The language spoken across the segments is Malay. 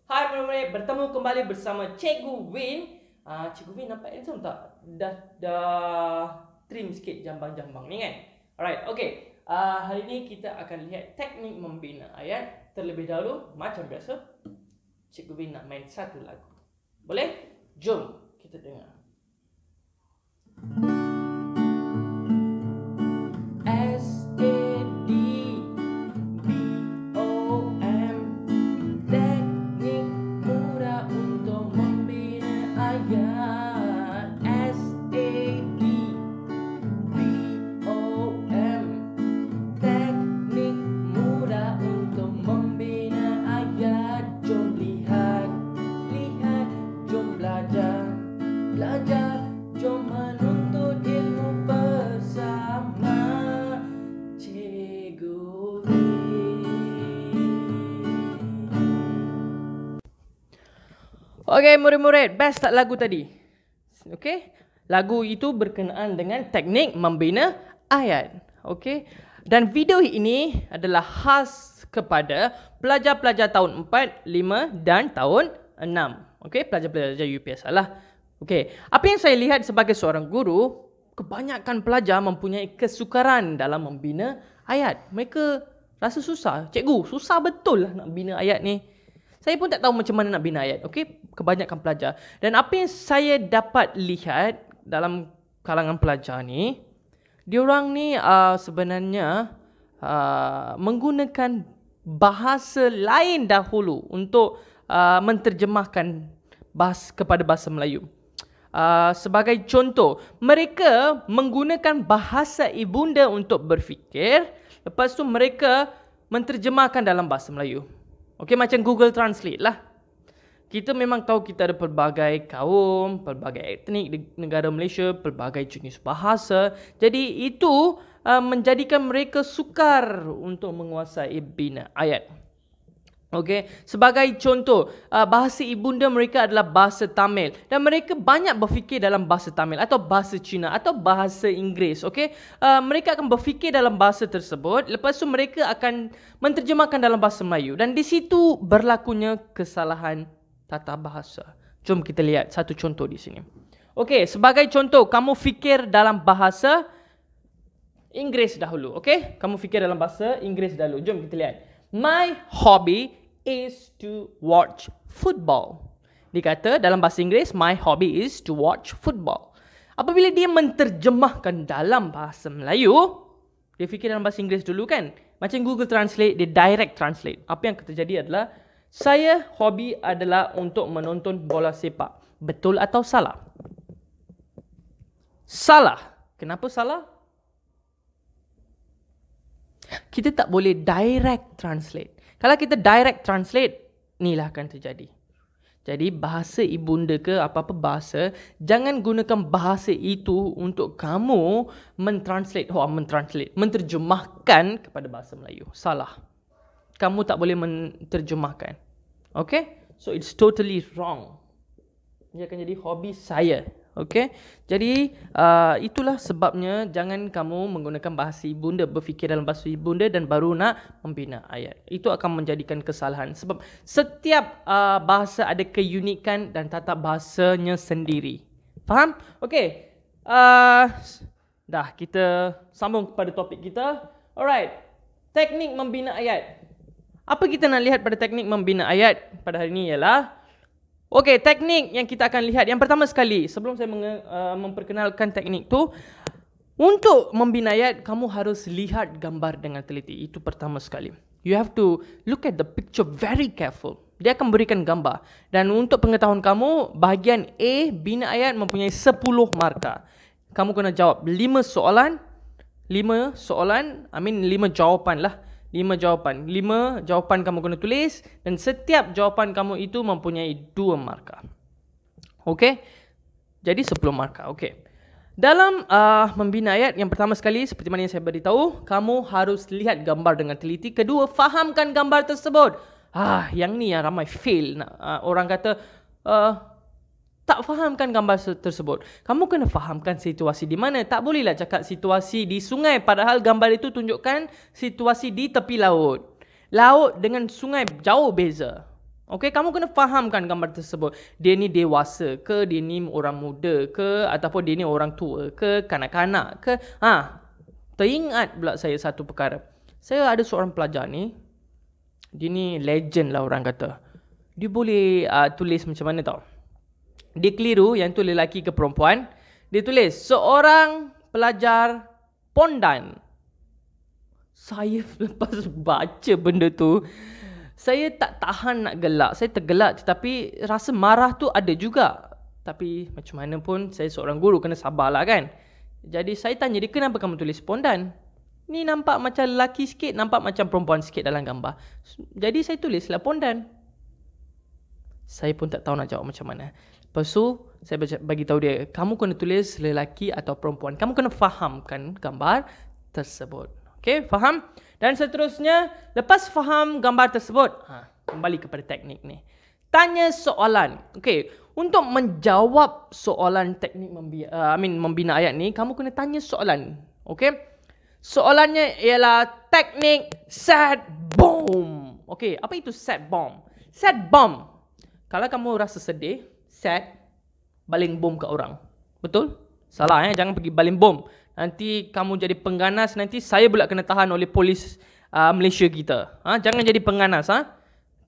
Hai murid-murid, bertemu kembali bersama Cikgu Win. Cikgu Win nampak handsome tak? Dah trim sikit jambang-jambang ni kan? Alright, okay. Hari ni kita akan lihat teknik membina ayat. Terlebih dahulu, macam biasa, Cikgu Win nak main satu lagu. Boleh? Jom kita dengar. Belajar, jom menuntut ilmu bersama Cikgu Win. Okey murid-murid, best tak lagu tadi? Okey, lagu itu berkenaan dengan teknik membina ayat. Okey, dan video ini adalah khas kepada pelajar-pelajar tahun 4, 5 dan tahun 6. Okey, pelajar-pelajar UPS lah. Okey, apa yang saya lihat sebagai seorang guru, kebanyakan pelajar mempunyai kesukaran dalam membina ayat. Mereka rasa susah. Cikgu, susah betul lah nak bina ayat ni. Saya pun tak tahu macam mana nak bina ayat. Okey, kebanyakan pelajar. Dan apa yang saya dapat lihat dalam kalangan pelajar ni, diorang ni sebenarnya menggunakan bahasa lain dahulu untuk menterjemahkan kepada bahasa Melayu. Sebagai contoh, mereka menggunakan bahasa ibunda untuk berfikir, lepas tu mereka menterjemahkan dalam bahasa Melayu. Okey, macam Google Translate lah. Kita memang tahu kita ada pelbagai kaum, pelbagai etnik di negara Malaysia, pelbagai jenis bahasa. Jadi itu menjadikan mereka sukar untuk menguasai bina ayat. Okey, sebagai contoh, bahasa ibunda mereka adalah bahasa Tamil dan mereka banyak berfikir dalam bahasa Tamil atau bahasa Cina atau bahasa Inggeris. Okey, mereka akan berfikir dalam bahasa tersebut, lepas tu mereka akan menterjemahkan dalam bahasa Melayu dan di situ berlakunya kesalahan tata bahasa. Jom kita lihat satu contoh di sini. Okey, sebagai contoh, kamu fikir dalam bahasa Inggeris dahulu. Okey, kamu fikir dalam bahasa Inggeris dahulu. Jom kita lihat. My hobby is to watch football. Dia kata dalam bahasa Inggeris, my hobby is to watch football. Apabila dia menterjemahkan dalam bahasa Melayu, dia fikir dalam bahasa Inggeris dulu kan. Macam Google Translate, dia direct translate. Apa yang terjadi adalah, saya hobi adalah untuk menonton bola sepak. Betul atau salah? Salah. Kenapa salah? Kita tak boleh direct translate. Kalau kita direct translate, inilah akan terjadi. Jadi bahasa ibunda ke apa-apa bahasa, jangan gunakan bahasa itu untuk kamu menterjemahkan kepada bahasa Melayu. Salah. Kamu tak boleh menterjemahkan. Okay? So it's totally wrong. Dia akan jadi hobi saya. Okey, jadi itulah sebabnya jangan kamu menggunakan bahasa ibunda, berfikir dalam bahasa ibunda dan baru nak membina ayat. Itu akan menjadikan kesalahan sebab setiap bahasa ada keunikan dan tata bahasanya sendiri. Faham? Okey, dah kita sambung kepada topik kita. Alright, teknik membina ayat. Apa kita nak lihat pada teknik membina ayat pada hari ini ialah, okey, teknik yang kita akan lihat. Yang pertama sekali, sebelum saya memperkenalkan teknik tu, untuk membina ayat, kamu harus lihat gambar dengan teliti. Itu pertama sekali. You have to look at the picture very careful. Dia akan berikan gambar. Dan untuk pengetahuan kamu, bahagian A, bina ayat mempunyai 10 markah. Kamu kena jawab 5 jawapan lah. 5 jawapan kamu kena tulis dan setiap jawapan kamu itu mempunyai 2 markah. Okey? Jadi 10 markah. Okey. Dalam membina ayat, yang pertama sekali seperti mana yang saya beritahu, kamu harus lihat gambar dengan teliti. Kedua, fahamkan gambar tersebut. Yang ni yang ramai fail. Orang kata tak fahamkan gambar tersebut. Kamu kena fahamkan situasi di mana. Tak bolehlah cakap situasi di sungai padahal gambar itu tunjukkan situasi di tepi laut. Laut dengan sungai jauh beza. Okey, kamu kena fahamkan gambar tersebut. Dia ni dewasa ke, dia ni orang muda ke, ataupun dia ni orang tua ke, kanak-kanak ke. Teringat pula saya satu perkara. Saya ada seorang pelajar ni, dia ni legend lah orang kata. Dia boleh tulis macam mana tau. Dia keliru yang tu lelaki ke perempuan. Dia tulis seorang pelajar pondan. Saya lepas baca benda tu, saya tak tahan nak gelak. Saya tergelak, tetapi rasa marah tu ada juga. Tapi macam mana pun saya seorang guru, kena sabarlah kan. Jadi saya tanya dia, kenapa kamu tulis pondan? Ni nampak macam lelaki sikit, nampak macam perempuan sikit dalam gambar. Jadi saya tulislah pondan. Saya pun tak tahu nak jawab macam mana. Lepas tu saya bagi tahu dia, kamu kena tulis lelaki atau perempuan. Kamu kena fahamkan gambar tersebut. Okey, faham? Dan seterusnya, lepas faham gambar tersebut, kembali kepada teknik ni. Tanya soalan. Okey, untuk menjawab soalan teknik membina ayat ni, kamu kena tanya soalan. Okey? Soalannya ialah teknik set bomb. Okey, apa itu set bomb? Set bomb. Kalau kamu rasa sedih, set baling bom kat orang. Betul? Salah jangan pergi baling bom. Nanti kamu jadi pengganas, nanti saya pula kena tahan oleh polis Malaysia kita. Jangan jadi pengganas,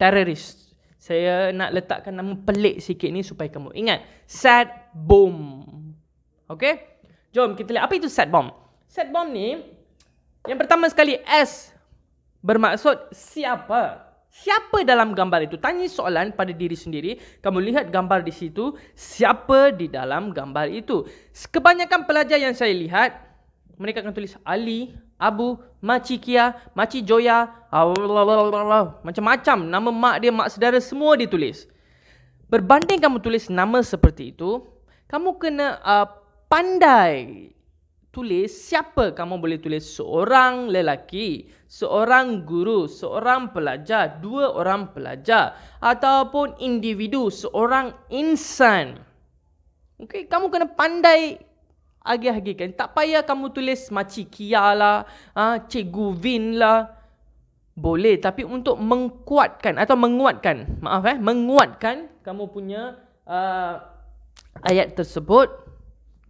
teroris. Saya nak letakkan nama pelik sikit ni supaya kamu ingat. Set bomb. Okey? Jom kita lihat apa itu set bomb. Set bomb ni, yang pertama sekali, S bermaksud siapa. Siapa dalam gambar itu? Tanya soalan pada diri sendiri. Kamu lihat gambar di situ, siapa di dalam gambar itu? Kebanyakan pelajar yang saya lihat, mereka akan tulis Ali, Abu, Makcik Kia, Makcik Joya, macam-macam. Nama mak dia, mak saudara, semua ditulis. Berbanding kamu tulis nama seperti itu, kamu kena pandai tulis siapa. Kamu boleh tulis seorang lelaki, seorang guru, seorang pelajar, dua orang pelajar, ataupun individu, seorang insan. Okey, kamu kena pandai agih-agihkan. Tak payah kamu tulis Makcik Kia lah, Cikgu Vin lah. Boleh, tapi untuk menguatkan menguatkan kamu punya ayat tersebut,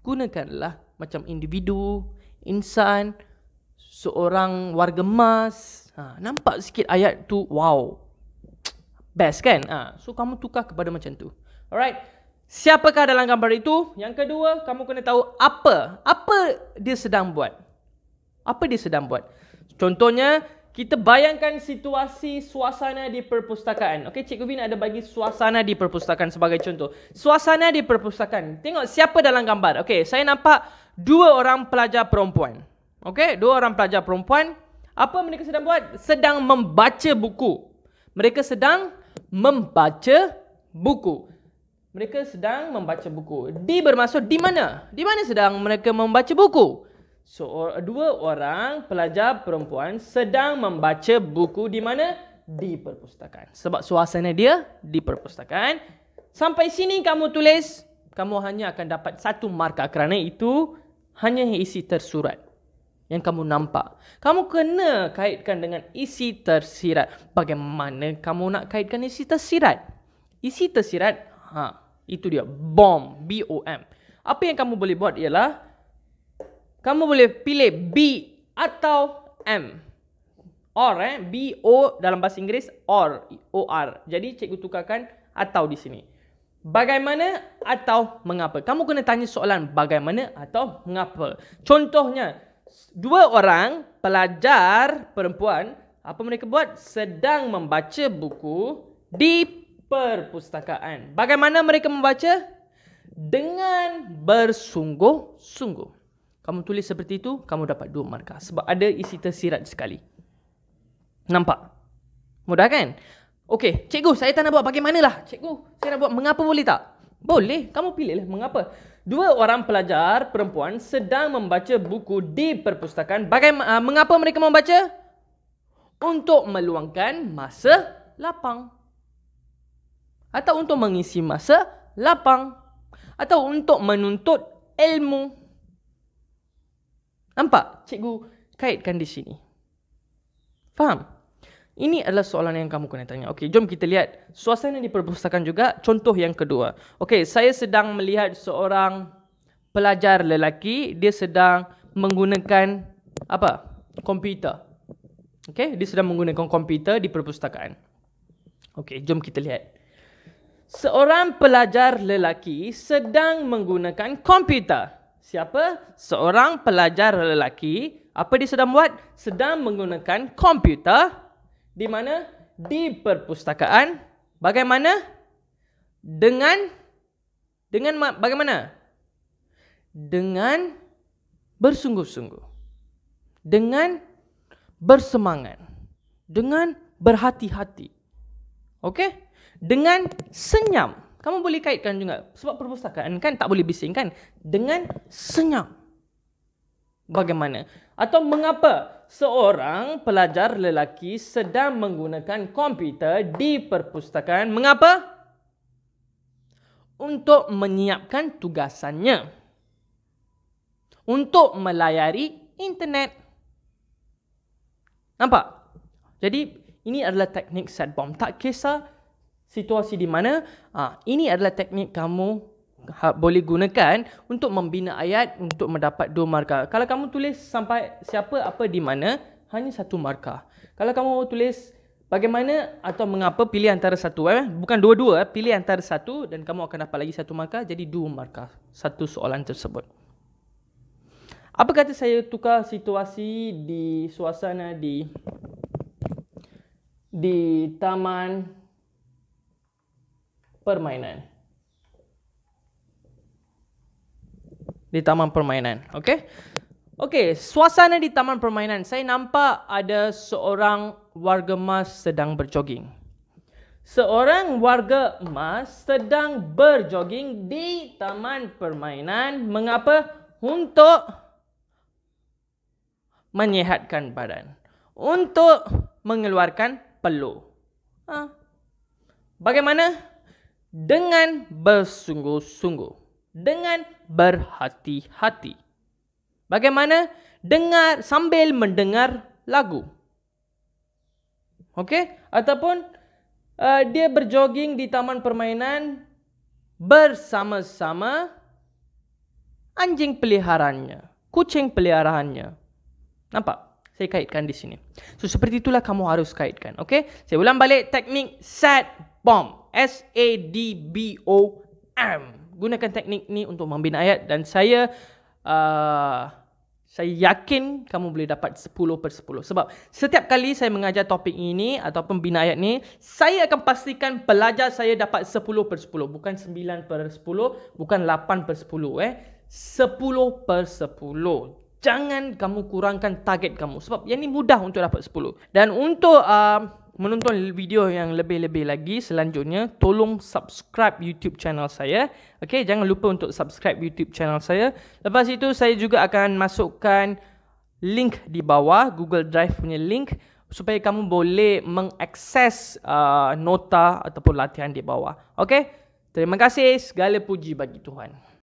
gunakanlah macam individu, insan, seorang warga emas. Nampak sikit ayat tu, wow, best kan? So kamu tukar kepada macam tu. Alright, siapakah dalam gambar itu? Yang kedua, kamu kena tahu apa dia sedang buat. Apa dia sedang buat? Contohnya, kita bayangkan situasi suasana di perpustakaan. Okey, Cikgu Vin ada bagi suasana di perpustakaan sebagai contoh. Suasana di perpustakaan. Tengok siapa dalam gambar. Okey, saya nampak dua orang pelajar perempuan. Okey, dua orang pelajar perempuan. Apa mereka sedang buat? Sedang membaca buku. Mereka sedang membaca buku. Mereka sedang membaca buku. Di bermaksud di mana? Di mana sedang mereka membaca buku? So, dua orang pelajar perempuan sedang membaca buku di mana? Di perpustakaan. Sebab suasana dia di perpustakaan. Sampai sini kamu tulis, kamu hanya akan dapat satu markah kerana itu hanya isi tersurat yang kamu nampak. Kamu kena kaitkan dengan isi tersirat. Bagaimana kamu nak kaitkan isi tersirat? Isi tersirat, itu dia, BOM, B-O-M. Apa yang kamu boleh buat ialah kamu boleh pilih B atau M. Or, B-O dalam bahasa Inggeris, or, O-R. Jadi cikgu tukarkan atau di sini. Bagaimana atau mengapa? Kamu kena tanya soalan bagaimana atau mengapa. Contohnya, dua orang pelajar perempuan, apa mereka buat? Sedang membaca buku di perpustakaan. Bagaimana mereka membaca? Dengan bersungguh-sungguh. Kamu tulis seperti itu, kamu dapat 2 markah. Sebab ada isi tersirat sekali. Nampak? Mudah kan? Okey, cikgu, saya tak nak buat bagaimanalah. Cikgu, saya nak buat mengapa, boleh tak? Boleh, kamu pilihlah mengapa. Dua orang pelajar perempuan sedang membaca buku di perpustakaan. Mengapa mereka membaca? Untuk meluangkan masa lapang. Atau untuk mengisi masa lapang. Atau untuk menuntut ilmu. Nampak? Cikgu kaitkan di sini. Faham? Ini adalah soalan yang kamu kena tanya. Okey, jom kita lihat suasana di perpustakaan juga. Contoh yang kedua. Okey, saya sedang melihat seorang pelajar lelaki. Dia sedang menggunakan apa? Komputer. Okey, dia sedang menggunakan komputer di perpustakaan. Okey, jom kita lihat. Seorang pelajar lelaki sedang menggunakan komputer. Siapa? Seorang pelajar lelaki. Apa dia sedang buat? Sedang menggunakan komputer. Di mana? Di perpustakaan. Bagaimana? Dengan bagaimana? Dengan bersungguh-sungguh. Dengan bersemangat. Dengan berhati-hati. Okey? Dengan senyam. Kamu boleh kaitkan juga. Sebab perpustakaan kan tak boleh bising kan? Dengan senyam. Bagaimana? Atau mengapa seorang pelajar lelaki sedang menggunakan komputer di perpustakaan? Mengapa? Untuk menyiapkan tugasannya. Untuk melayari internet. Nampak? Jadi, ini adalah teknik set bomb. Tak kisah situasi di mana, ini adalah teknik kamu boleh gunakan untuk membina ayat untuk mendapat 2 markah. Kalau kamu tulis sampai siapa, apa, di mana, hanya 1 markah. Kalau kamu tulis bagaimana atau mengapa, pilih antara satu. Bukan dua-dua, pilih antara satu dan kamu akan dapat lagi 1 markah. Jadi 2 markah satu soalan tersebut. Apa kata saya tukar situasi di suasana di taman permainan. Di taman permainan. Okey? Okey, suasana di taman permainan. Saya nampak ada seorang warga emas sedang berjoging. Seorang warga emas sedang berjoging di taman permainan. Mengapa? Untuk menyihatkan badan. Untuk mengeluarkan peluh. Bagaimana? Dengan bersungguh-sungguh. Dengan berhati-hati. Bagaimana? Sambil mendengar lagu. Okey? Ataupun dia berjoging di taman permainan bersama-sama anjing peliharaannya, kucing peliharaannya. Nampak? Saya kaitkan di sini. So, seperti itulah kamu harus kaitkan. Okey? Saya ulang balik teknik set bomb. SADBOM. Gunakan teknik ni untuk membina ayat dan saya yakin kamu boleh dapat 10/10. Sebab setiap kali saya mengajar topik ini atau pembina ayat ni, saya akan pastikan pelajar saya dapat 10/10. Bukan 9/10, bukan 8/10. 10/10. Jangan kamu kurangkan target kamu. Sebab yang ni mudah untuk dapat 10. Dan untuk menonton video yang lebih-lebih lagi selanjutnya, tolong subscribe YouTube channel saya. Okey, jangan lupa untuk subscribe YouTube channel saya. Lepas itu saya juga akan masukkan link di bawah, Google Drive punya link, supaya kamu boleh mengakses nota ataupun latihan di bawah. Okey? Terima kasih, segala puji bagi Tuhan.